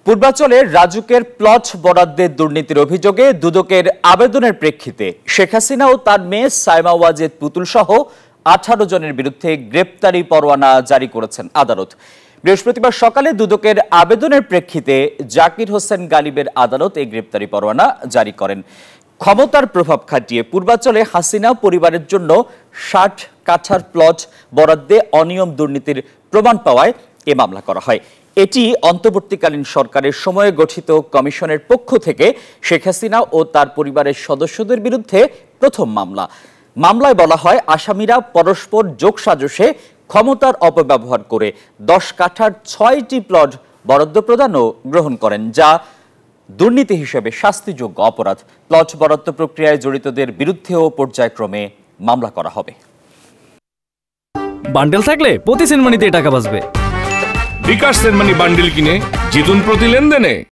পূর্বাঞ্চলে রাজুকের প্লট বরাদ্দের দুর্নীতির অভিযোগে দুদকের আবেদনের প্রেক্ষিতে শেখ হাসিনা ও তার মেয়ে সাইমা ওয়াজেদ পুতুল সহ 18 জনের বিরুদ্ধে গ্রেপ্তারি পরোয়ানা জারি করেছেন আদালত। বৃহস্পতিবার সকালে দুদকের আবেদনের প্রেক্ষিতে জাকির হোসেন গালিবের আদালত এই গ্রেপ্তারি পরোয়ানা জারি করেন। ক্ষমতার প্রভাব খাটিয়ে পূর্বাঞ্চলে হাসিনা পরিবারের জন্য 60 কাঠার প্লট বরাদ্দে অনিয়ম দুর্নীতির প্রমাণ পাওয়ায় এ মামলা করা হয়। এটি অন্তর্বর্তীকালীন সরকারের সময়ে গঠিত কমিশনের পক্ষ থেকে শেখ হাসিনা ও তার পরিবারের সদস্যদের বিরুদ্ধে প্রথম মামলা। মামলায় বলা হয়, আসামিরা পরস্পর যোগসাজশে ক্ষমতার অপব্যবহার করে 10 কাঠার 6টি প্লট বরাদ্দ প্রদানও গ্রহণ করেন, যা দুর্নীতি হিসেবে শাস্তিযোগ্য অপরাধ। প্লট বরাদ্দ প্রক্রিয়ায় জড়িতদের বিরুদ্ধেও পর্যায়ক্রমে মামলা করা হবে। বান্ডেল থাকলে প্রতি সেনমানিতে টাকা বাঁচবে। বিকাশ সেনমানি বান্ডেল কিনে জিতুন প্রতি লেনদেনে।